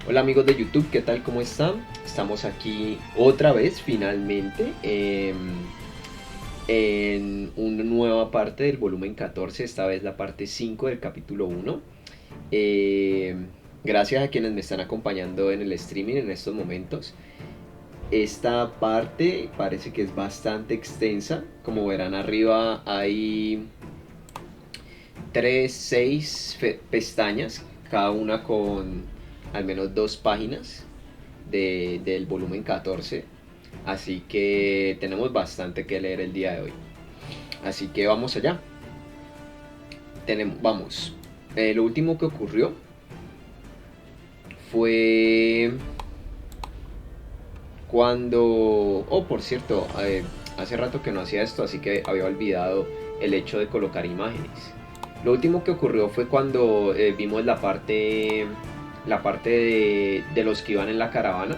Hola amigos de YouTube, ¿qué tal? ¿Cómo están? Estamos aquí otra vez, finalmente, en una nueva parte del volumen 14, esta vez la parte 5 del capítulo 1. Eh, Gracias a quienes me están acompañando en el streaming en estos momentos. Esta parte parece que es bastante extensa. Como verán arriba hay 3, 6 pestañas, cada una con al menos 2 páginas del volumen 14. Así que tenemos bastante que leer el día de hoy. Así que vamos allá. Vamos. Lo último que ocurrió fue cuando... Oh, por cierto, hace rato que no hacía esto, así que había olvidado el hecho de colocar imágenes. Lo último que ocurrió fue cuando vimos la parte de los que iban en la caravana,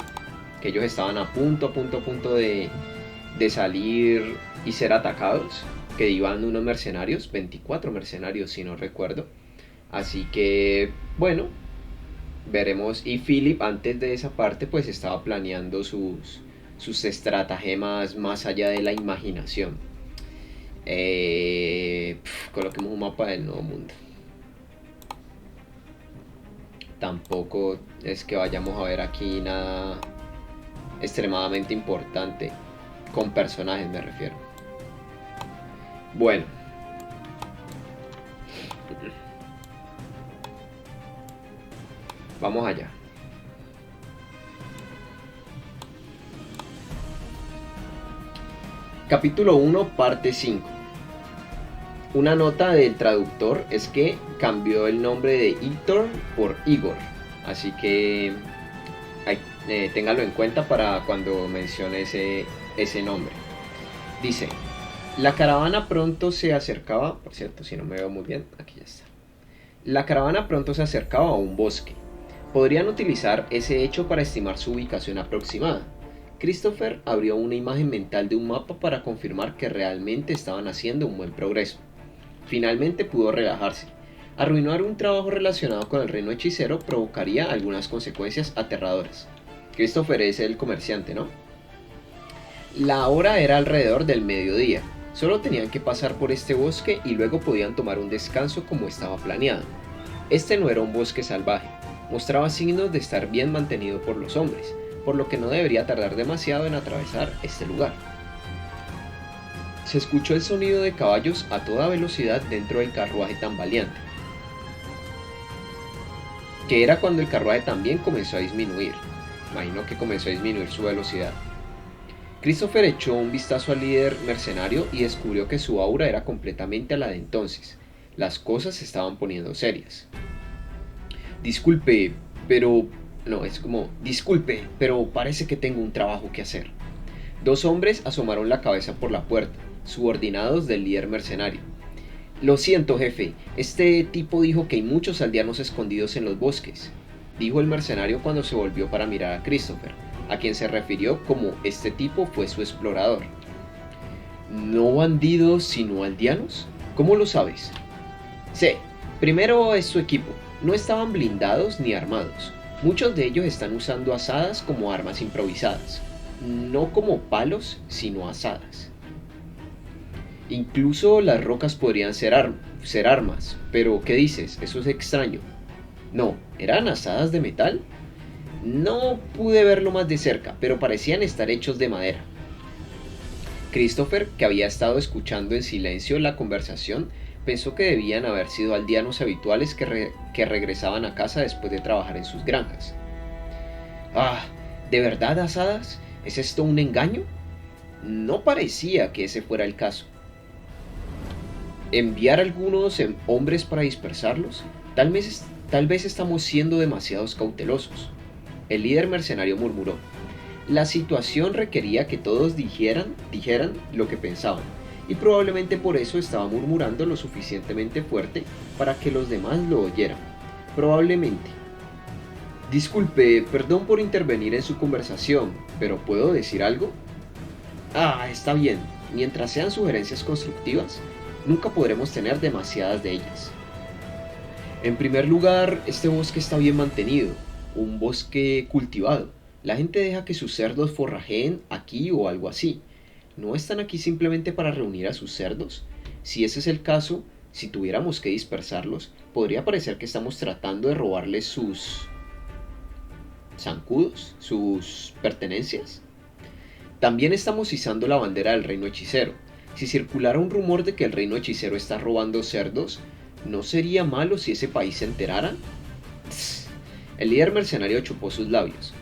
que ellos estaban a punto de salir y ser atacados, que iban unos mercenarios, 24 mercenarios si no recuerdo. Así que, bueno, veremos. Y Philip antes de esa parte pues estaba planeando sus estratagemas más allá de la imaginación. Coloquemos un mapa del nuevo mundo. Tampoco es que vayamos a ver aquí nada extremadamente importante. Con personajes me refiero. Bueno. Vamos allá. Capítulo 1, parte 5. Una nota del traductor es que cambió el nombre de Ictor por Igor. Así que téngalo en cuenta para cuando mencione ese nombre. Dice, la caravana pronto se acercaba, por cierto, si no me veo muy bien, aquí ya está. La caravana pronto se acercaba a un bosque. Podrían utilizar ese hecho para estimar su ubicación aproximada. Christopher abrió una imagen mental de un mapa para confirmar que realmente estaban haciendo un buen progreso. Finalmente pudo relajarse. Arruinar un trabajo relacionado con el reino hechicero provocaría algunas consecuencias aterradoras. Christopher es el comerciante, ¿no? La hora era alrededor del mediodía. Solo tenían que pasar por este bosque y luego podían tomar un descanso como estaba planeado. Este no era un bosque salvaje. Mostraba signos de estar bien mantenido por los hombres, por lo que no debería tardar demasiado en atravesar este lugar. Se escuchó el sonido de caballos a toda velocidad dentro del carruaje tambaleante, que era cuando el carruaje también comenzó a disminuir. Imagino que comenzó a disminuir su velocidad. Christopher echó un vistazo al líder mercenario y descubrió que su aura era completamente a la de entonces. Las cosas se estaban poniendo serias. Disculpe, pero... No, es como... Disculpe, pero parece que tengo un trabajo que hacer. Dos hombres asomaron la cabeza por la puerta, subordinados del líder mercenario. Lo siento, jefe, este tipo dijo que hay muchos aldeanos escondidos en los bosques, dijo el mercenario cuando se volvió para mirar a Christopher, a quien se refirió como este tipo fue su explorador. ¿No bandidos sino aldeanos? ¿Cómo lo sabes? Sí, primero es su equipo. No estaban blindados ni armados. Muchos de ellos están usando azadas como armas improvisadas. No como palos, sino azadas. Incluso las rocas podrían ser armas. Pero, ¿qué dices? Eso es extraño. No, ¿eran azadas de metal? No pude verlo más de cerca, pero parecían estar hechos de madera. Christopher, que había estado escuchando en silencio la conversación, pensó que debían haber sido aldeanos habituales que regresaban a casa después de trabajar en sus granjas. Ah, ¿de verdad asadas? ¿Es esto un engaño? No parecía que ese fuera el caso. ¿Enviar algunos hombres para dispersarlos? Tal vez estamos siendo demasiados cautelosos. El líder mercenario murmuró. La situación requería que todos dijeran lo que pensaban, y probablemente por eso estaba murmurando lo suficientemente fuerte para que los demás lo oyeran. Probablemente. Disculpe, perdón por intervenir en su conversación, pero ¿puedo decir algo? Ah, está bien. Mientras sean sugerencias constructivas, nunca podremos tener demasiadas de ellas. En primer lugar, este bosque está bien mantenido. un bosque cultivado. La gente deja que sus cerdos forrajeen aquí o algo así. ¿No están aquí simplemente para reunir a sus cerdos? Si ese es el caso, si tuviéramos que dispersarlos, podría parecer que estamos tratando de robarles sus zancudos, sus pertenencias. También estamos izando la bandera del reino hechicero. Si circulara un rumor de que el reino hechicero está robando cerdos, ¿no sería malo si ese país se enterara? Tss. El líder mercenario chupó sus labios.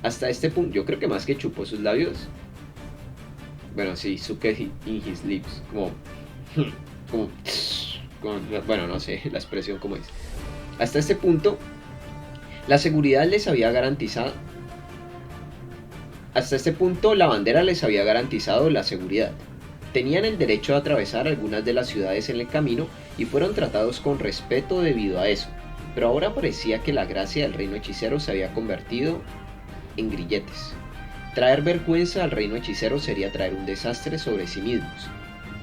Hasta este punto, yo creo que más que chupó sus labios, bueno, sí, suck in his lips, como, bueno, no sé la expresión como es. Hasta este punto, la seguridad les había garantizado, hasta este punto la bandera les había garantizado la seguridad. Tenían el derecho de atravesar algunas de las ciudades en el camino y fueron tratados con respeto debido a eso, pero ahora parecía que la gracia del reino hechicero se había convertido en grilletes. Traer vergüenza al reino hechicero sería traer un desastre sobre sí mismos.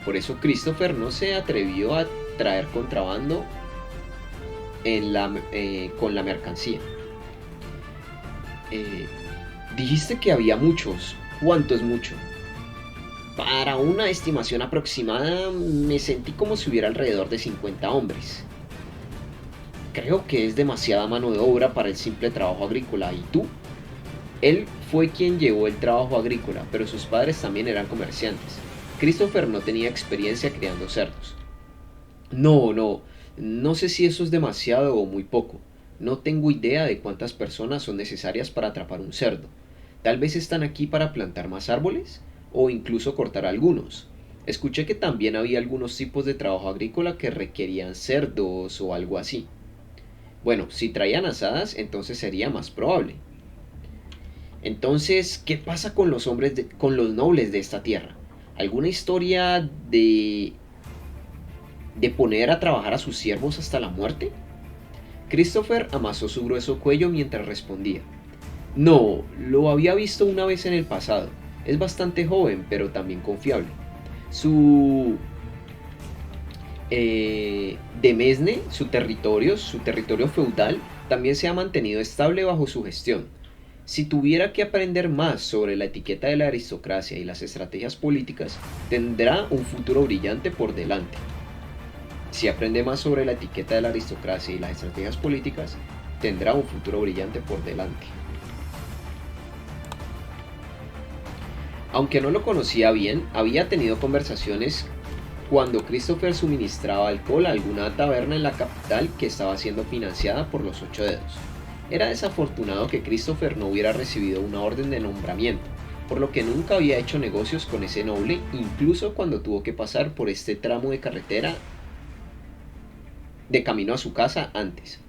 Por eso Christopher no se atrevió a traer contrabando con la mercancía. Dijiste que había muchos. ¿Cuánto es mucho? Para una estimación aproximada, me sentí como si hubiera alrededor de 50 hombres. Creo que es demasiada mano de obra para el simple trabajo agrícola. ¿Y tú? Él fue quien llevó el trabajo agrícola, pero sus padres también eran comerciantes. Christopher no tenía experiencia criando cerdos. No sé si eso es demasiado o muy poco. No tengo idea de cuántas personas son necesarias para atrapar un cerdo. Tal vez están aquí para plantar más árboles o incluso cortar algunos. Escuché que también había algunos tipos de trabajo agrícola que requerían cerdos o algo así. Bueno, si traían asadas, entonces sería más probable. Entonces, ¿qué pasa con los con los nobles de esta tierra? ¿Alguna historia de poner a trabajar a sus siervos hasta la muerte? Christopher amasó su grueso cuello mientras respondía. No, lo había visto una vez en el pasado. Es bastante joven, pero también confiable. Su Demesne, su territorio feudal, también se ha mantenido estable bajo su gestión. Si tuviera que aprender más sobre la etiqueta de la aristocracia y las estrategias políticas, tendrá un futuro brillante por delante. Si aprende más sobre la etiqueta de la aristocracia y las estrategias políticas, tendrá un futuro brillante por delante. Aunque no lo conocía bien, había tenido conversaciones cuando Christopher suministraba alcohol a alguna taberna en la capital que estaba siendo financiada por los Ocho Dedos. Era desafortunado que Christopher no hubiera recibido una orden de nombramiento, por lo que nunca había hecho negocios con ese noble, incluso cuando tuvo que pasar por este tramo de carretera de camino a su casa antes.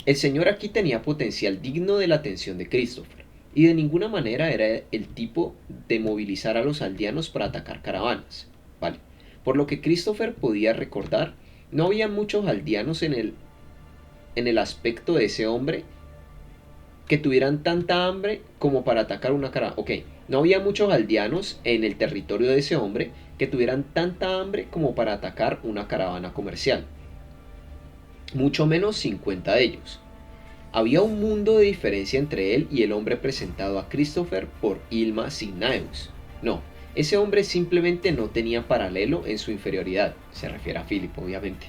El señor aquí tenía potencial digno de la atención de Christopher, y de ninguna manera era el tipo de movilizar a los aldeanos para atacar caravanas. Vale. Por lo que Christopher podía recordar, no había muchos aldeanos en el aspecto de ese hombre que tuvieran tanta hambre como para atacar una caravana. Ok, no había muchos aldeanos en el territorio de ese hombre que tuvieran tanta hambre como para atacar una caravana comercial. Mucho menos 50 de ellos. Había un mundo de diferencia entre él y el hombre presentado a Christopher por Ilma Signaeus. No, ese hombre simplemente no tenía paralelo en su inferioridad. Se refiere a Philip, obviamente.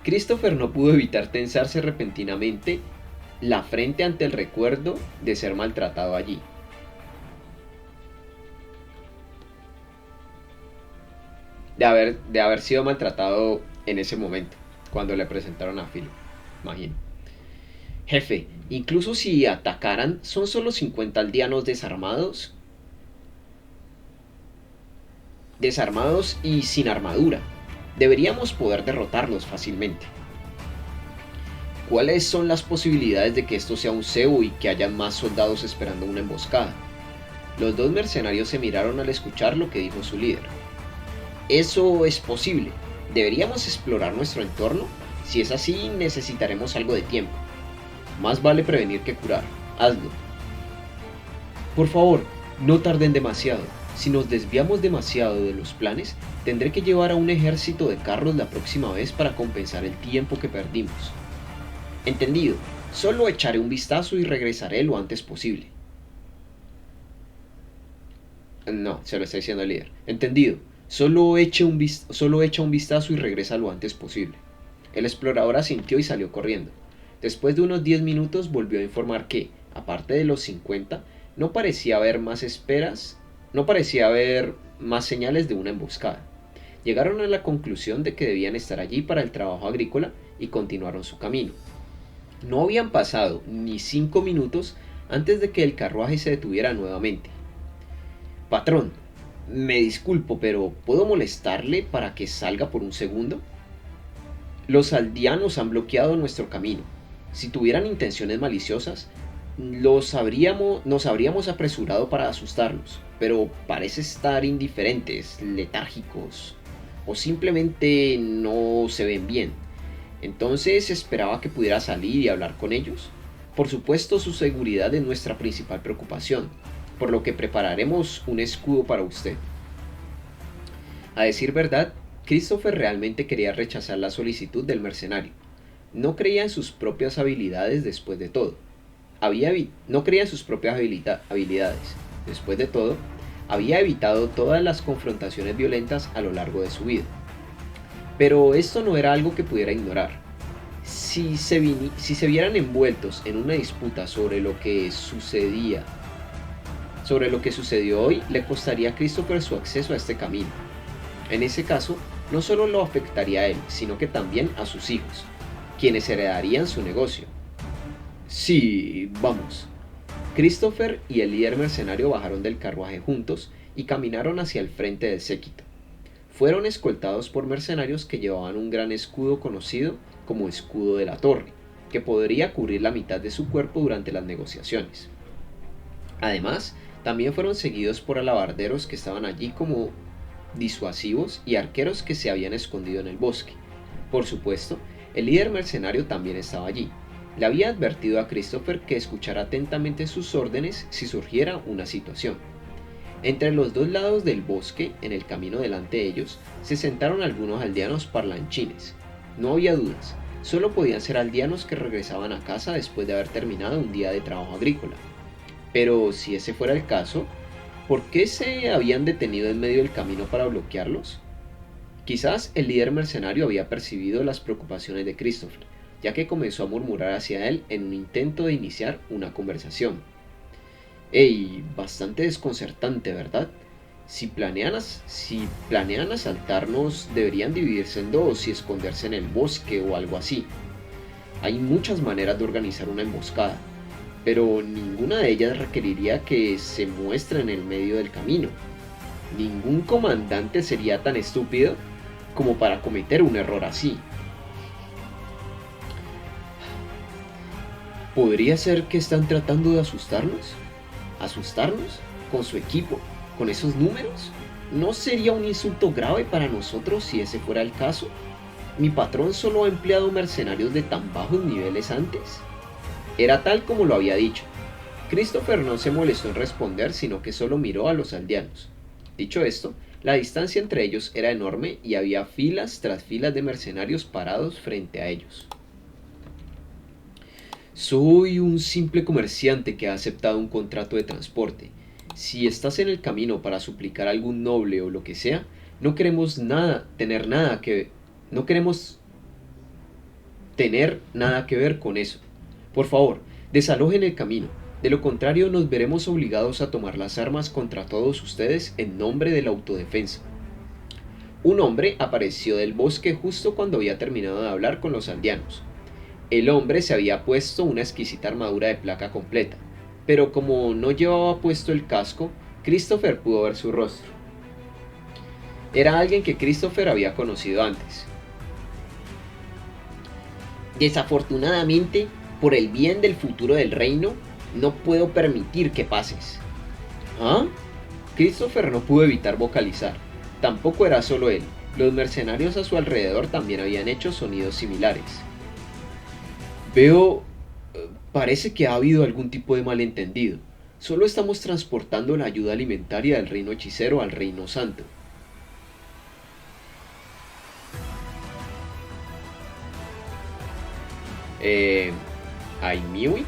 Christopher no pudo evitar tensarse repentinamente la frente ante el recuerdo de ser maltratado allí. De haber sido maltratado en ese momento, cuando le presentaron a Philip, imagino. Jefe, incluso si atacaran, son solo 50 aldeanos desarmados y sin armadura. Deberíamos poder derrotarlos fácilmente. ¿Cuáles son las posibilidades de que esto sea un cebo y que haya más soldados esperando una emboscada? Los dos mercenarios se miraron al escuchar lo que dijo su líder. Eso es posible. ¿Deberíamos explorar nuestro entorno? Si es así, necesitaremos algo de tiempo. Más vale prevenir que curar. Hazlo. Por favor, no tarden demasiado. Si nos desviamos demasiado de los planes, tendré que llevar a un ejército de carros la próxima vez para compensar el tiempo que perdimos. Entendido. Solo echaré un vistazo y regresaré lo antes posible. No, se lo está diciendo el líder. Entendido. Solo echa un vistazo y regresa lo antes posible. El explorador asintió y salió corriendo. Después de unos 10 minutos volvió a informar que, aparte de los 50, no parecía haber más esperas, no parecía haber más señales de una emboscada. Llegaron a la conclusión de que debían estar allí para el trabajo agrícola y continuaron su camino. No habían pasado ni 5 minutos antes de que el carruaje se detuviera nuevamente. Patrón, me disculpo, pero ¿puedo molestarle para que salga por un segundo? Los aldeanos han bloqueado nuestro camino. Si tuvieran intenciones maliciosas, nos habríamos apresurado para asustarlos, pero parece estar indiferentes, letárgicos, o simplemente no se ven bien. Entonces esperaba que pudiera salir y hablar con ellos. Por supuesto, su seguridad es nuestra principal preocupación, por lo que prepararemos un escudo para usted. A decir verdad, Christopher realmente quería rechazar la solicitud del mercenario. No creía en sus propias habilidades después de todo. No creía en sus propias habilidades. Después de todo, había evitado todas las confrontaciones violentas a lo largo de su vida. Pero esto no era algo que pudiera ignorar. Si se vieran envueltos en una disputa sobre lo que sucedió hoy, le costaría a Christopher su acceso a este camino. En ese caso, no solo lo afectaría a él, sino que también a sus hijos, quienes heredarían su negocio. Sí, vamos. Christopher y el líder mercenario bajaron del carruaje juntos y caminaron hacia el frente del séquito. Fueron escoltados por mercenarios que llevaban un gran escudo conocido como escudo de la torre, que podría cubrir la mitad de su cuerpo durante las negociaciones. Además, también fueron seguidos por alabarderos que estaban allí como disuasivos y arqueros que se habían escondido en el bosque. Por supuesto, el líder mercenario también estaba allí. Le había advertido a Christopher que escuchara atentamente sus órdenes si surgiera una situación. Entre los dos lados del bosque, en el camino delante de ellos, se sentaron algunos aldeanos parlanchines. No había dudas, solo podían ser aldeanos que regresaban a casa después de haber terminado un día de trabajo agrícola. Pero si ese fuera el caso, ¿por qué se habían detenido en medio del camino para bloquearlos? Quizás el líder mercenario había percibido las preocupaciones de Christopher, ya que comenzó a murmurar hacia él en un intento de iniciar una conversación. Ey, bastante desconcertante, ¿verdad? Si planean asaltarnos, deberían dividirse en dos y esconderse en el bosque o algo así. Hay muchas maneras de organizar una emboscada, pero ninguna de ellas requeriría que se muestre en el medio del camino. Ningún comandante sería tan estúpido como para cometer un error así. ¿Podría ser que están tratando de asustarnos? ¿Asustarnos? ¿Con su equipo? ¿Con esos números? ¿No sería un insulto grave para nosotros si ese fuera el caso? ¿Mi patrón solo ha empleado mercenarios de tan bajos niveles antes? Era tal como lo había dicho. Christopher no se molestó en responder, sino que solo miró a los aldeanos. Dicho esto, la distancia entre ellos era enorme y había filas tras filas de mercenarios parados frente a ellos. Soy un simple comerciante que ha aceptado un contrato de transporte. Si estás en el camino para suplicar a algún noble o lo que sea, no queremos tener nada que ver con eso. Por favor, desalojen el camino. De lo contrario, nos veremos obligados a tomar las armas contra todos ustedes en nombre de la autodefensa. Un hombre apareció del bosque justo cuando había terminado de hablar con los aldeanos. El hombre se había puesto una exquisita armadura de placa completa, pero como no llevaba puesto el casco, Christopher pudo ver su rostro. Era alguien que Christopher había conocido antes. Desafortunadamente, por el bien del futuro del reino, no puedo permitir que pases. ¿Ah? Christopher no pudo evitar vocalizar. Tampoco era solo él. Los mercenarios a su alrededor también habían hecho sonidos similares. Veo... parece que ha habido algún tipo de malentendido. Solo estamos transportando la ayuda alimentaria del reino hechicero al reino santo. Aimuit,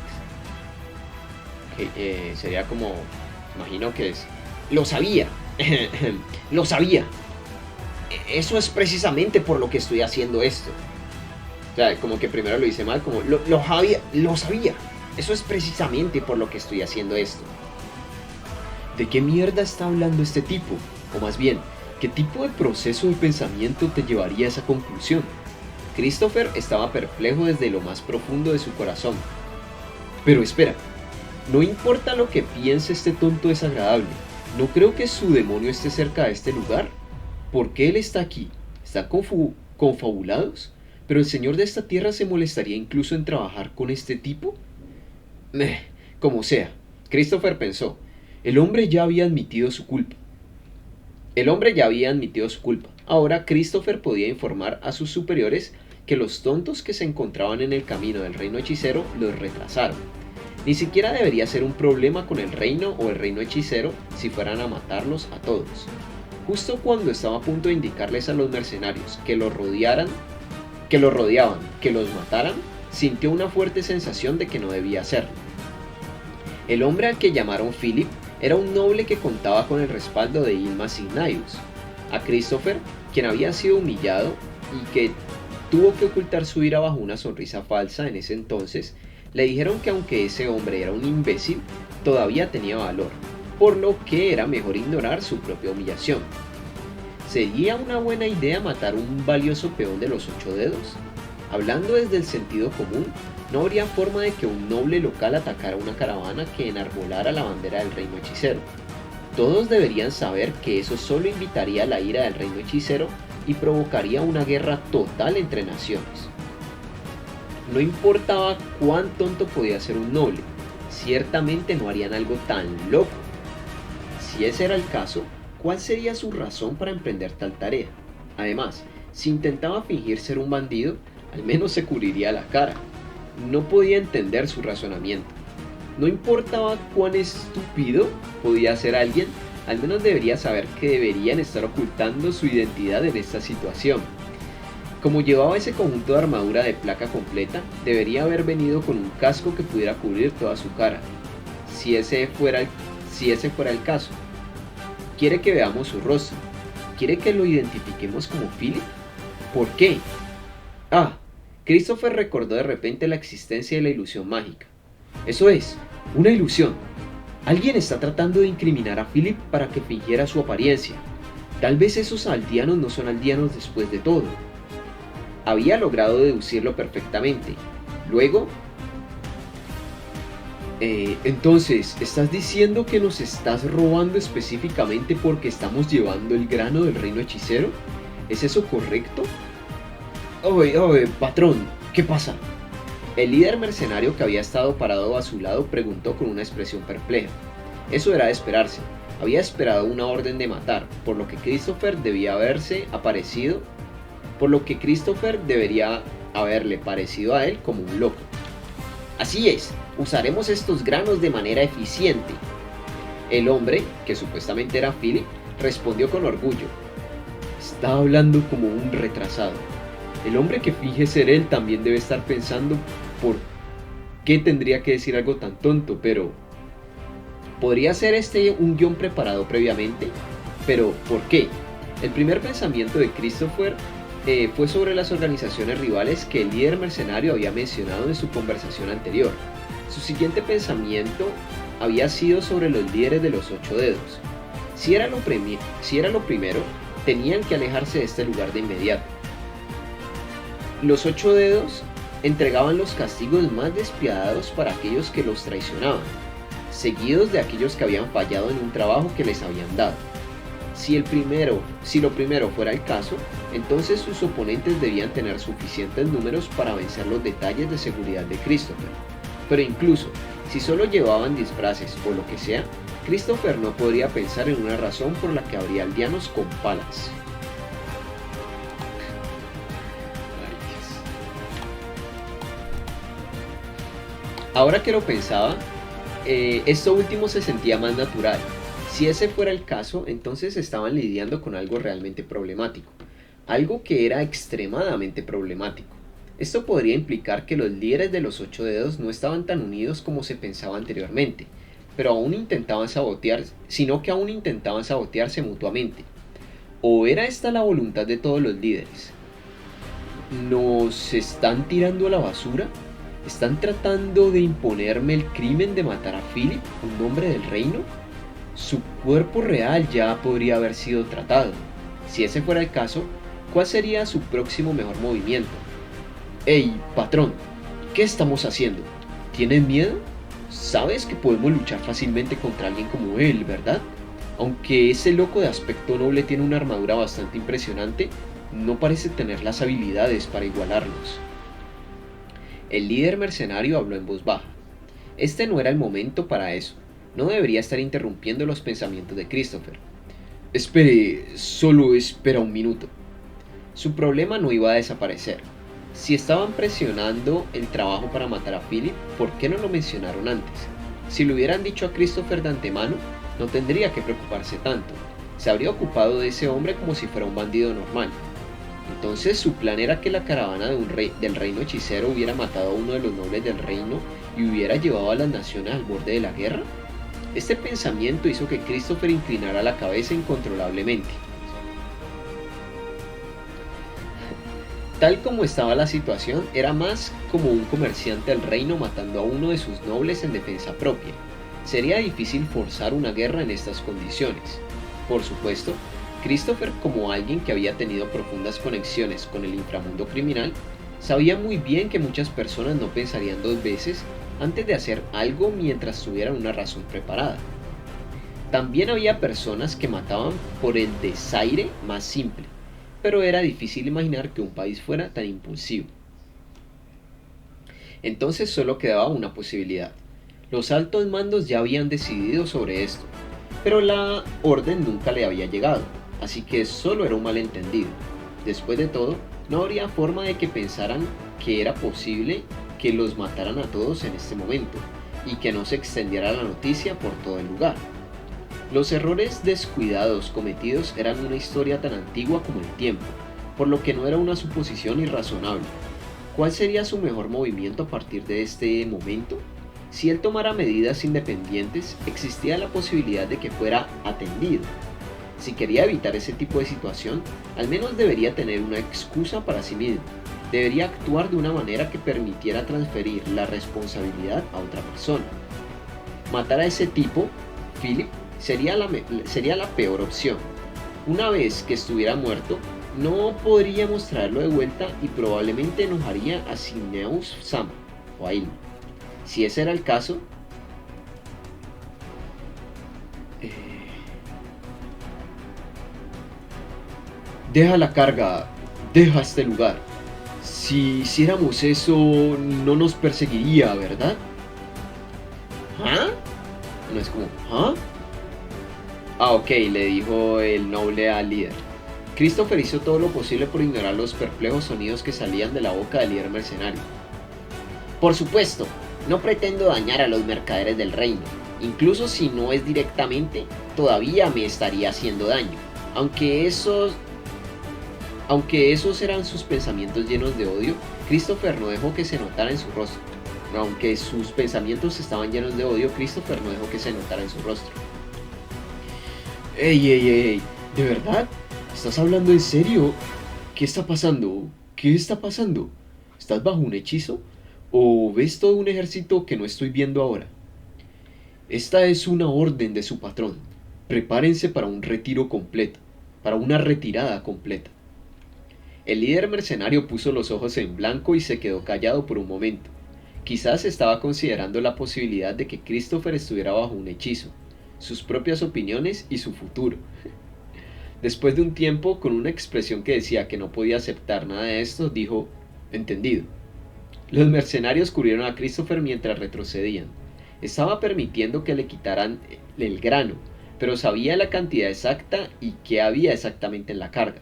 que sería como, imagino que es, lo sabía, lo sabía. Eso es precisamente por lo que estoy haciendo esto. O sea, como que primero lo hice mal, como lo sabía. Eso es precisamente por lo que estoy haciendo esto. ¿De qué mierda está hablando este tipo? O más bien, ¿qué tipo de proceso de pensamiento te llevaría a esa conclusión? Christopher estaba perplejo desde lo más profundo de su corazón. Pero espera, no importa lo que piense este tonto desagradable, ¿no creo que su demonio esté cerca de este lugar? ¿Por qué él está aquí? ¿Están confabulados? ¿Pero el señor de esta tierra se molestaría incluso en trabajar con este tipo? Como sea, Christopher pensó, el hombre ya había admitido su culpa. Ahora Christopher podía informar a sus superiores que los tontos que se encontraban en el camino del reino hechicero los retrasaron. Ni siquiera debería ser un problema con el reino o el reino hechicero si fueran a matarlos a todos. Justo cuando estaba a punto de indicarles a los mercenarios que los rodeaban, que los mataran, sintió una fuerte sensación de que no debía hacerlo. El hombre al que llamaron Philip era un noble que contaba con el respaldo de Ylma Signaeus. A Christopher, quien había sido humillado y que tuvo que ocultar su ira bajo una sonrisa falsa en ese entonces, le dijeron que aunque ese hombre era un imbécil, todavía tenía valor, por lo que era mejor ignorar su propia humillación. ¿Sería una buena idea matar un valioso peón de los 8 dedos? Hablando desde el sentido común, no habría forma de que un noble local atacara una caravana que enarbolara la bandera del reino hechicero. Todos deberían saber que eso solo invitaría a la ira del reino hechicero y provocaría una guerra total entre naciones. No importaba cuán tonto podía ser un noble, ciertamente no harían algo tan loco. Si ese era el caso, ¿cuál sería su razón para emprender tal tarea? Además, si intentaba fingir ser un bandido, al menos se cubriría la cara. No podía entender su razonamiento. No importaba cuán estúpido podía ser alguien, al menos debería saber que deberían estar ocultando su identidad en esta situación. Como llevaba ese conjunto de armadura de placa completa, debería haber venido con un casco que pudiera cubrir toda su cara. Si ese fuera el caso. Quiere que veamos su rostro. ¿Quiere que lo identifiquemos como Philip? ¿Por qué? Christopher recordó de repente la existencia de la ilusión mágica. Eso es, una ilusión. Alguien está tratando de incriminar a Philip para que fingiera su apariencia. Tal vez esos aldeanos no son aldeanos después de todo. Había logrado deducirlo perfectamente. Luego... entonces, ¿estás diciendo que nos estás robando específicamente porque estamos llevando el grano del reino hechicero? ¿Es eso correcto? Oye, patrón, ¿qué pasa? El líder mercenario que había estado parado a su lado preguntó con una expresión perpleja. Eso era de esperarse. Había esperado una orden de matar, por lo que Christopher debería haberle parecido a él como un loco. Así es, usaremos estos granos de manera eficiente. El hombre, que supuestamente era Philip, respondió con orgullo. Está hablando como un retrasado. El hombre que finge ser él también debe estar pensando por qué tendría que decir algo tan tonto, pero... ¿podría ser este un guión preparado previamente? Pero, ¿por qué? El primer pensamiento de Christopher fue sobre las organizaciones rivales que el líder mercenario había mencionado en su conversación anterior. Su siguiente pensamiento había sido sobre los líderes de los 8 dedos. Si era lo primero, tenían que alejarse de este lugar de inmediato. Los 8 dedos entregaban los castigos más despiadados para aquellos que los traicionaban, seguidos de aquellos que habían fallado en un trabajo que les habían dado. Si lo primero fuera el caso, entonces sus oponentes debían tener suficientes números para vencer los detalles de seguridad de Christopher. Pero incluso, si solo llevaban disfraces o lo que sea, Christopher no podría pensar en una razón por la que habría aldeanos con palas. Ahora que lo pensaba, esto último se sentía más natural. Si ese fuera el caso, entonces estaban lidiando con algo realmente problemático. Algo que era extremadamente problemático. Esto podría implicar que los líderes de los ocho dedos no estaban tan unidos como se pensaba anteriormente, pero aún intentaban sabotear, sino que aún intentaban sabotearse mutuamente. ¿O era esta la voluntad de todos los líderes? ¿Nos están tirando a la basura? ¿Están tratando de imponerme el crimen de matar a Philip, un hombre del reino? Su cuerpo real ya podría haber sido tratado. Si ese fuera el caso, ¿cuál sería su próximo mejor movimiento? Hey, patrón, ¿qué estamos haciendo? ¿Tienes miedo? Sabes que podemos luchar fácilmente contra alguien como él, ¿verdad? Aunque ese loco de aspecto noble tiene una armadura bastante impresionante, no parece tener las habilidades para igualarnos. El líder mercenario habló en voz baja. Este no era el momento para eso. No debería estar interrumpiendo los pensamientos de Christopher. Espere, solo espera un minuto. Su problema no iba a desaparecer. Si estaban presionando el trabajo para matar a Philip, ¿por qué no lo mencionaron antes? Si lo hubieran dicho a Christopher de antemano, no tendría que preocuparse tanto. Se habría ocupado de ese hombre como si fuera un bandido normal. Entonces su plan era que la caravana del reino hechicero hubiera matado a uno de los nobles del reino y hubiera llevado a las naciones al borde de la guerra. Este pensamiento hizo que Christopher inclinara la cabeza incontrolablemente. Tal como estaba la situación, era más como un comerciante del reino matando a uno de sus nobles en defensa propia. Sería difícil forzar una guerra en estas condiciones. Por supuesto, Christopher, como alguien que había tenido profundas conexiones con el inframundo criminal, sabía muy bien que muchas personas no pensarían dos veces antes de hacer algo mientras tuvieran una razón preparada. También había personas que mataban por el desaire más simple, pero era difícil imaginar que un país fuera tan impulsivo. Entonces solo quedaba una posibilidad. Los altos mandos ya habían decidido sobre esto, pero la orden nunca le había llegado, así que solo era un malentendido. Después de todo, no habría forma de que pensaran que era posible que los mataran a todos en este momento, y que no se extendiera la noticia por todo el lugar. Los errores descuidados cometidos eran una historia tan antigua como el tiempo, por lo que no era una suposición irrazonable. ¿Cuál sería su mejor movimiento a partir de este momento? Si él tomara medidas independientes, existía la posibilidad de que fuera atendido. Si quería evitar ese tipo de situación, al menos debería tener una excusa para sí mismo. Debería actuar de una manera que permitiera transferir la responsabilidad a otra persona. Matar a ese tipo, Philip, sería la peor opción. Una vez que estuviera muerto, no podríamos traerlo de vuelta y probablemente enojaría a Cineus Sama o a Ilma. Si ese era el caso, deja la carga, deja este lugar. Si hiciéramos eso, no nos perseguiría, ¿verdad? ¿Ah? No es como, ¿ah? Ah, ok, le dijo el noble al líder. Christopher hizo todo lo posible por ignorar los perplejos sonidos que salían de la boca del líder mercenario. Por supuesto, no pretendo dañar a los mercaderes del reino. Incluso si no es directamente, todavía me estaría haciendo daño. Aunque esos eran sus pensamientos llenos de odio, Christopher no dejó que se notara en su rostro. Aunque sus pensamientos estaban llenos de odio, Christopher no dejó que se notara en su rostro. Ey, ¿de verdad? ¿Estás hablando en serio? ¿Qué está pasando? ¿Qué está pasando? ¿Estás bajo un hechizo? ¿O ves todo un ejército que no estoy viendo ahora? Esta es una orden de su patrón. Prepárense para un retiro completo, para una retirada completa. El líder mercenario puso los ojos en blanco y se quedó callado por un momento. Quizás estaba considerando la posibilidad de que Christopher estuviera bajo un hechizo, sus propias opiniones y su futuro. Después de un tiempo, con una expresión que decía que no podía aceptar nada de esto, dijo, entendido. Los mercenarios cubrieron a Christopher mientras retrocedían. Estaba permitiendo que le quitaran el grano, pero sabía la cantidad exacta y qué había exactamente en la carga.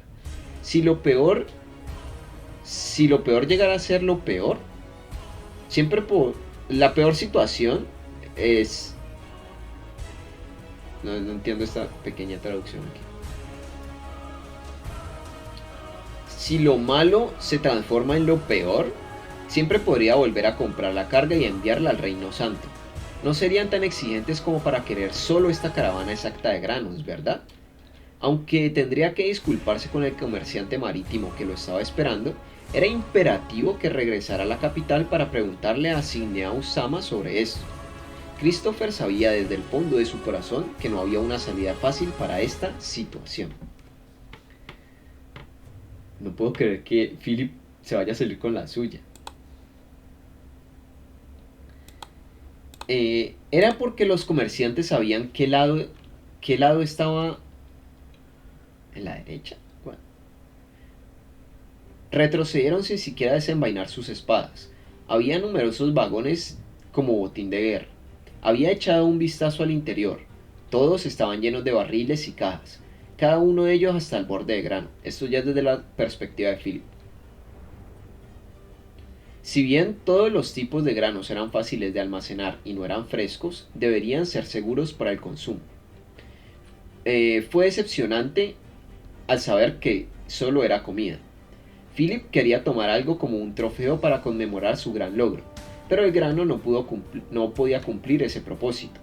Si lo peor llegara a ser lo peor, la peor situación es... No entiendo esta pequeña traducción aquí. Si lo malo se transforma en lo peor, Siempre podría volver a comprar la carga y enviarla al Reino Santo. No serían tan exigentes como para querer solo esta caravana exacta de granos, ¿verdad? Aunque tendría que disculparse con el comerciante marítimo que lo estaba esperando, era imperativo que regresara a la capital para preguntarle a Zinneau Sama sobre esto. Christopher sabía desde el fondo de su corazón que no había una salida fácil para esta situación. No puedo creer que Philip se vaya a salir con la suya. Era porque los comerciantes sabían qué lado estaba en la derecha. Bueno. Retrocedieron sin siquiera desenvainar sus espadas. Había numerosos vagones como botín de guerra. Había echado un vistazo al interior. Todos estaban llenos de barriles y cajas, cada uno de ellos hasta el borde de grano. Esto ya desde la perspectiva de Philip. Si bien todos los tipos de granos eran fáciles de almacenar y no eran frescos, deberían ser seguros para el consumo. Fue decepcionante al saber que solo era comida. Philip quería tomar algo como un trofeo para conmemorar su gran logro, pero el grano no podía cumplir ese propósito.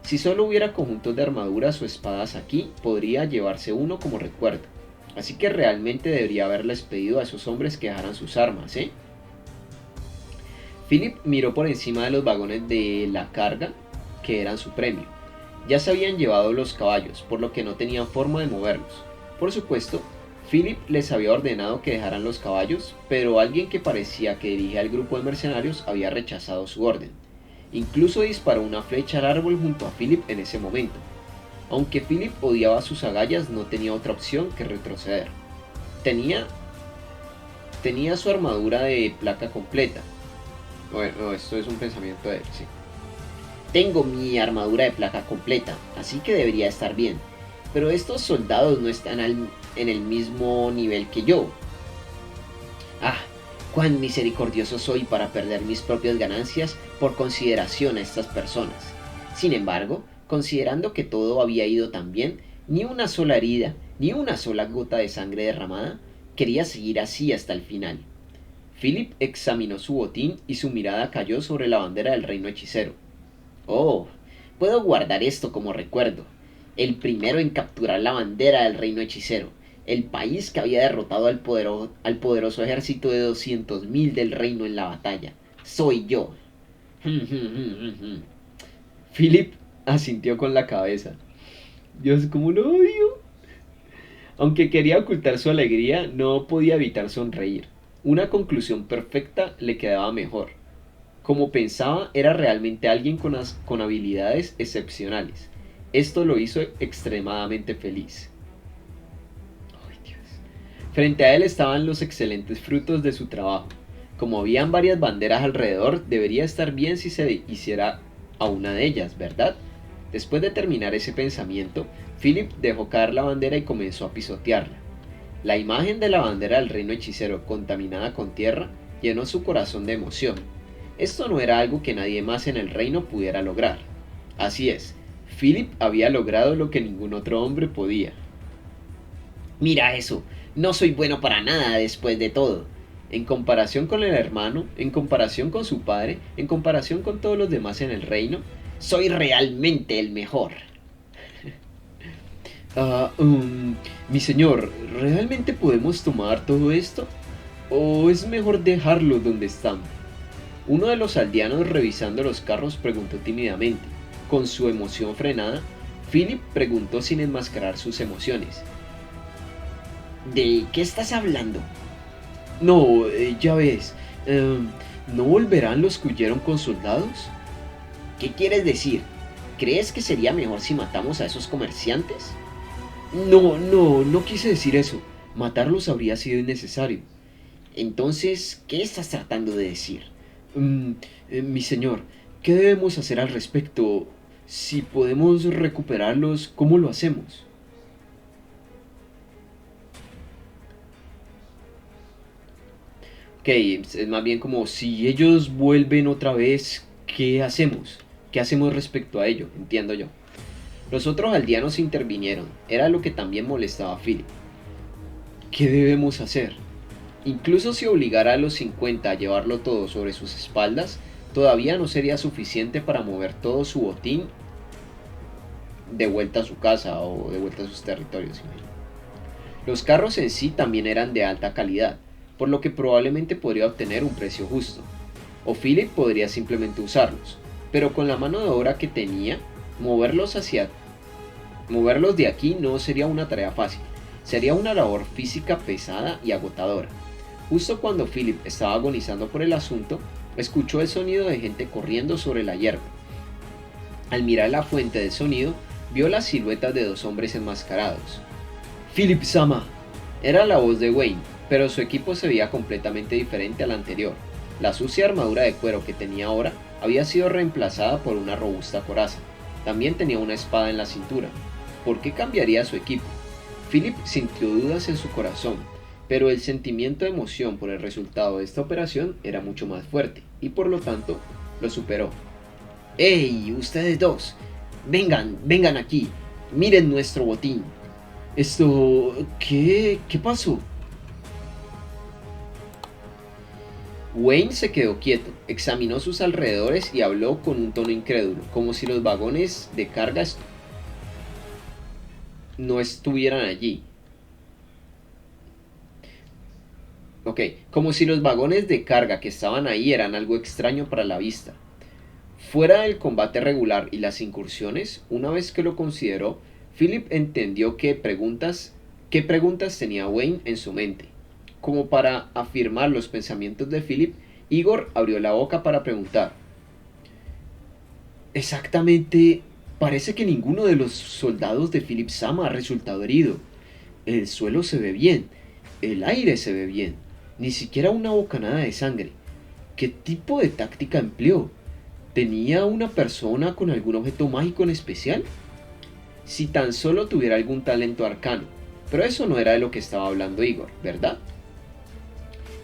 Si solo hubiera conjuntos de armaduras o espadas aquí, podría llevarse uno como recuerdo. Así que realmente debería haberles pedido a esos hombres que dejaran sus armas, ¿eh? Philip miró por encima de los vagones de la carga, que eran su premio. Ya se habían llevado los caballos, por lo que no tenían forma de moverlos. Por supuesto, Philip les había ordenado que dejaran los caballos, pero alguien que parecía que dirigía al grupo de mercenarios había rechazado su orden. Incluso disparó una flecha al árbol junto a Philip en ese momento. Aunque Philip odiaba sus agallas, no tenía otra opción que retroceder. Tenía su armadura de placa completa. Bueno, esto es un pensamiento de él, sí. Tengo mi armadura de placa completa, así que debería estar bien. Pero estos soldados no están en el mismo nivel que yo. Ah, cuán misericordioso soy para perder mis propias ganancias por consideración a estas personas. Sin embargo, considerando que todo había ido tan bien, ni una sola herida, ni una sola gota de sangre derramada, quería seguir así hasta el final. Philip examinó su botín y su mirada cayó sobre la bandera del reino hechicero. Oh, puedo guardar esto como recuerdo. El primero en capturar la bandera del reino hechicero, el país que había derrotado al poderoso ejército de 200.000 del reino en la batalla. Soy yo. Philip asintió con la cabeza. Dios, cómo lo odio. Aunque quería ocultar su alegría, no podía evitar sonreír. Una conclusión perfecta le quedaba mejor. Como pensaba, era realmente alguien con habilidades excepcionales. Esto lo hizo extremadamente feliz. Ay, Dios. Frente a él estaban los excelentes frutos de su trabajo. Como habían varias banderas alrededor, debería estar bien si se hiciera a una de ellas, ¿verdad? Después de terminar ese pensamiento, Philip dejó caer la bandera y comenzó a pisotearla. La imagen de la bandera del reino hechicero contaminada con tierra llenó su corazón de emoción. Esto no era algo que nadie más en el reino pudiera lograr. Así es, Philip había logrado lo que ningún otro hombre podía. Mira eso, no soy bueno para nada después de todo. En comparación con el hermano, en comparación con su padre, en comparación con todos los demás en el reino, soy realmente el mejor. Mi señor, ¿realmente podemos tomar todo esto? ¿O es mejor dejarlo donde están? Uno de los aldeanos revisando los carros preguntó tímidamente. Con su emoción frenada, Philip preguntó sin enmascarar sus emociones. ¿De qué estás hablando? No, ya ves, ¿no volverán los que huyeron con soldados? ¿Qué quieres decir? ¿Crees que sería mejor si matamos a esos comerciantes? No quise decir eso. Matarlos habría sido innecesario. Entonces, ¿qué estás tratando de decir? Mi señor, ¿qué debemos hacer al respecto? Si podemos recuperarlos, ¿cómo lo hacemos? Ok, es más bien como si ellos vuelven otra vez, ¿qué hacemos? ¿Qué hacemos respecto a ello? Entiendo yo. Los otros aldeanos intervinieron, era lo que también molestaba a Philip. ¿Qué debemos hacer? Incluso si obligara a los 50 a llevarlo todo sobre sus espaldas, todavía no sería suficiente para mover todo su botín de vuelta a su casa o de vuelta a sus territorios. Los carros en sí también eran de alta calidad, por lo que probablemente podría obtener un precio justo, o Philip podría simplemente usarlos, pero con la mano de obra que tenía, moverlos de aquí no sería una tarea fácil, sería una labor física pesada y agotadora. Justo cuando Philip estaba agonizando por el asunto, escuchó el sonido de gente corriendo sobre la hierba. Al mirar la fuente del sonido, vio las siluetas de dos hombres enmascarados. «Philip Sama», era la voz de Wayne, pero su equipo se veía completamente diferente al anterior. La sucia armadura de cuero que tenía ahora había sido reemplazada por una robusta coraza. También tenía una espada en la cintura. ¿Por qué cambiaría su equipo? Philip sintió dudas en su corazón, pero el sentimiento de emoción por el resultado de esta operación era mucho más fuerte, y por lo tanto, lo superó. «¡Hey, ustedes dos! Vengan aquí, miren nuestro botín». ¿Qué pasó? Wayne se quedó quieto, examinó sus alrededores y habló con un tono incrédulo, como si los vagones de carga no estuvieran allí. Como si los vagones de carga que estaban ahí eran algo extraño para la vista. Fuera del combate regular y las incursiones, una vez que lo consideró, Philip entendió qué preguntas tenía Wayne en su mente. Como para afirmar los pensamientos de Philip, Igor abrió la boca para preguntar. «Exactamente, parece que ninguno de los soldados de Philip Sama ha resultado herido. El suelo se ve bien, el aire se ve bien, ni siquiera una bocanada de sangre. ¿Qué tipo de táctica empleó? ¿Tenía una persona con algún objeto mágico en especial? Si tan solo tuviera algún talento arcano, pero eso no era de lo que estaba hablando Igor, ¿verdad?»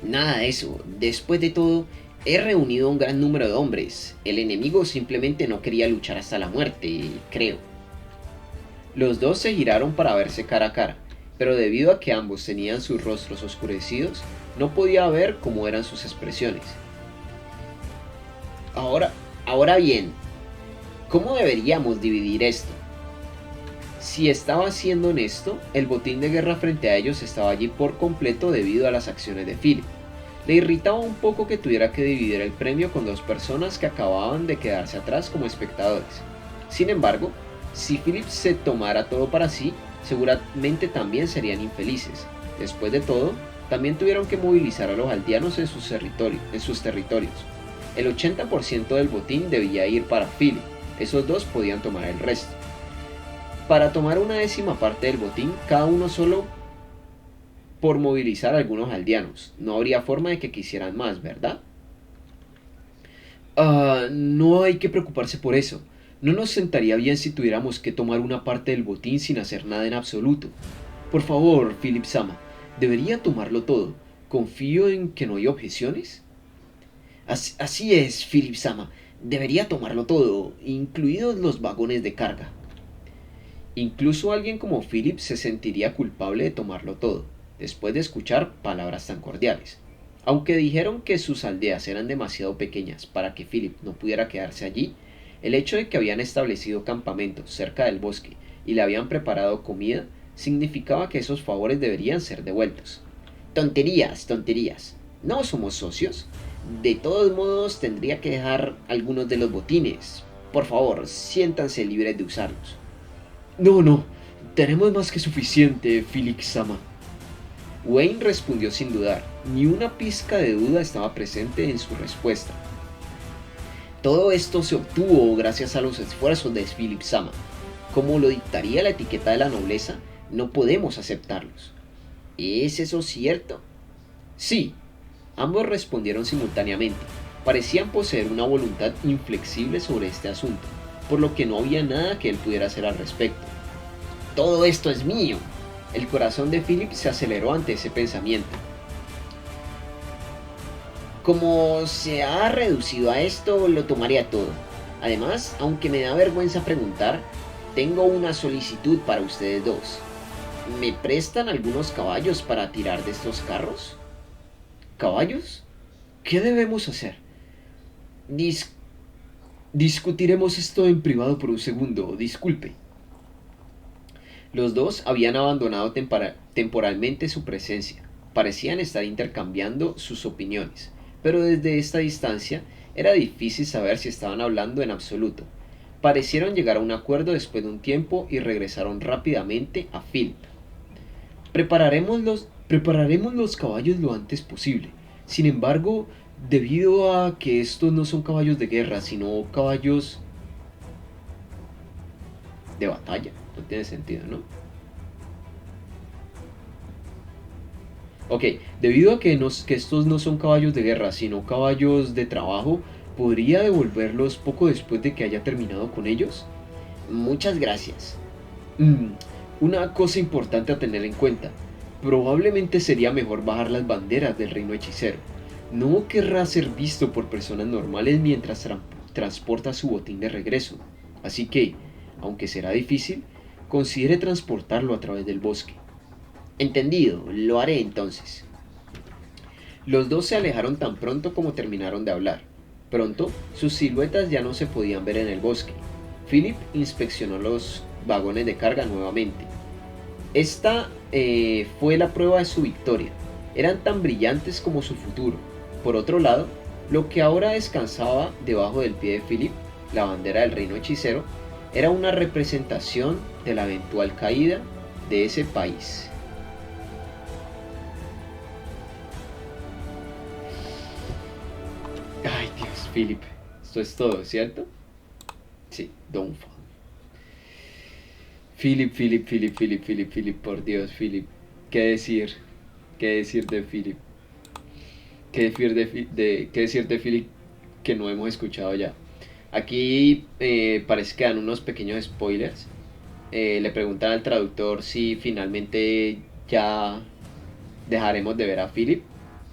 «Nada de eso. Después de todo, he reunido un gran número de hombres. El enemigo simplemente no quería luchar hasta la muerte, creo». Los dos se giraron para verse cara a cara, pero debido a que ambos tenían sus rostros oscurecidos, no podía ver cómo eran sus expresiones. Ahora bien, ¿cómo deberíamos dividir esto? Si estaba siendo honesto, el botín de guerra frente a ellos estaba allí por completo debido a las acciones de Philip. Le irritaba un poco que tuviera que dividir el premio con dos personas que acababan de quedarse atrás como espectadores. Sin embargo, si Philip se tomara todo para sí, seguramente también serían infelices. Después de todo, también tuvieron que movilizar a los aldeanos en sus territorios. El 80% del botín debía ir para Philip, esos dos podían tomar el resto. Para tomar una décima parte del botín, cada uno solo por movilizar a algunos aldeanos. No habría forma de que quisieran más, ¿verdad? No hay que preocuparse por eso. No nos sentaría bien si tuviéramos que tomar una parte del botín sin hacer nada en absoluto. Por favor, Philip Sama, debería tomarlo todo. Confío en que no hay objeciones. Así es, Philip Sama. Debería tomarlo todo, incluidos los vagones de carga. Incluso alguien como Philip se sentiría culpable de tomarlo todo, después de escuchar palabras tan cordiales. Aunque dijeron que sus aldeas eran demasiado pequeñas para que Philip no pudiera quedarse allí, el hecho de que habían establecido campamentos cerca del bosque y le habían preparado comida significaba que esos favores deberían ser devueltos. Tonterías. ¿No somos socios? De todos modos tendría que dejar algunos de los botines. Por favor, siéntanse libres de usarlos. No, tenemos más que suficiente, Philip Sama. Wayne respondió sin dudar. Ni una pizca de duda estaba presente en su respuesta. Todo esto se obtuvo gracias a los esfuerzos de Philip Sama. Como lo dictaría la etiqueta de la nobleza, no podemos aceptarlos. ¿Es eso cierto? Sí. Ambos respondieron simultáneamente. Parecían poseer una voluntad inflexible sobre este asunto, por lo que no había nada que él pudiera hacer al respecto. «Todo esto es mío». El corazón de Philip se aceleró ante ese pensamiento. «Como se ha reducido a esto, lo tomaría todo. Además, aunque me da vergüenza preguntar, tengo una solicitud para ustedes dos. ¿Me prestan algunos caballos para tirar de estos carros?» ¿Caballos? ¿Qué debemos hacer? Dis- Discutiremos esto en privado por un segundo, disculpe. Los dos habían abandonado temporalmente su presencia. Parecían estar intercambiando sus opiniones, pero desde esta distancia era difícil saber si estaban hablando en absoluto. Parecieron llegar a un acuerdo después de un tiempo y regresaron rápidamente a Philip. Prepararemos los caballos lo antes posible. Sin embargo, debido a que estos no son caballos de guerra, sino caballos de batalla, no tiene sentido, ¿no? Ok, debido a que estos no son caballos de guerra, sino caballos de trabajo, ¿podría devolverlos poco después de que haya terminado con ellos? Muchas gracias. Mm, una cosa importante a tener en cuenta. Probablemente sería mejor bajar las banderas del reino hechicero. No querrá ser visto por personas normales mientras transporta su botín de regreso. Así que, aunque será difícil, considere transportarlo a través del bosque. Entendido, lo haré entonces. Los dos se alejaron tan pronto como terminaron de hablar. Pronto, sus siluetas ya no se podían ver en el bosque. Philip inspeccionó los vagones de carga nuevamente. Esta fue la prueba de su victoria. Eran tan brillantes como su futuro. Por otro lado, lo que ahora descansaba debajo del pie de Philip, la bandera del reino hechicero, era una representación de la eventual caída de ese país. Ay, Dios, Philip. Esto es todo, ¿cierto? Sí, Downfall. Philip, por Dios, Philip. ¿Qué decir? ¿Qué decir de Philip? ¿Qué decir de Philip que no hemos escuchado ya? Aquí parece que dan unos pequeños spoilers. Le preguntan al traductor si finalmente ya dejaremos de ver a Philip.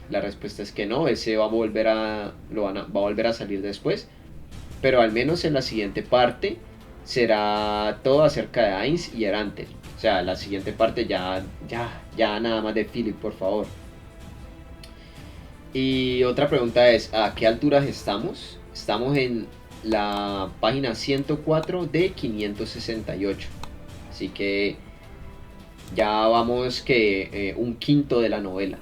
La respuesta es que no, ese va a volver a salir después. Pero al menos en la siguiente parte será todo acerca de Ainz y Erantel. O sea, la siguiente parte ya nada más de Philip, por favor. Y otra pregunta es, ¿a qué alturas estamos? Estamos en la página 104 de 568. Así que ya vamos que un quinto de la novela.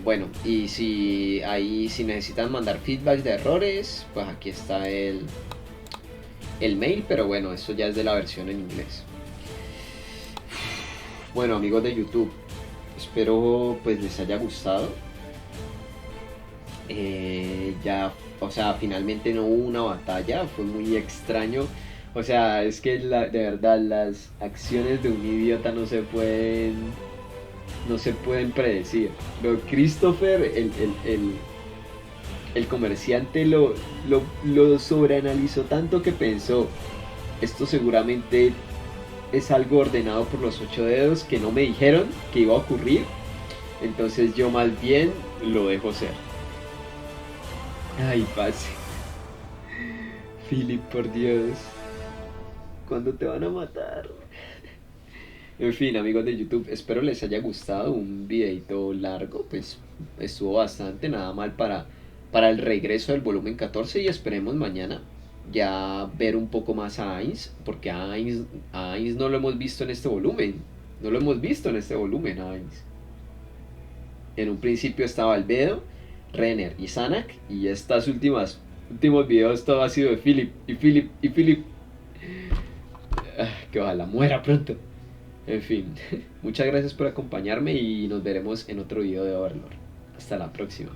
Bueno, y si necesitan mandar feedback de errores, pues aquí está el mail, pero bueno, esto ya es de la versión en inglés. Bueno, amigos de YouTube, espero pues les haya gustado. O sea, finalmente no hubo una batalla, fue muy extraño. O sea, es que de verdad las acciones de un idiota no se pueden predecir. Pero Christopher, el comerciante, lo sobreanalizó tanto que pensó, esto seguramente es algo ordenado por los 8 dedos que no me dijeron que iba a ocurrir. Entonces yo más bien lo dejo ser. Ay, pase. Philip, por Dios. ¿Cuándo te van a matar? En fin, amigos de YouTube, espero les haya gustado un videito largo, pues estuvo bastante, nada mal para el regreso del volumen 14 y esperemos mañana ya ver un poco más a Ainz, porque a Ainz no lo hemos visto en este volumen, no lo hemos visto en este volumen a Ainz. En un principio estaba Albedo, Renner y Zanak, y estas últimos videos todo ha sido de Philip, y Philip, que ojalá muera pronto. En fin, muchas gracias por acompañarme y nos veremos en otro video de Overlord. Hasta la próxima.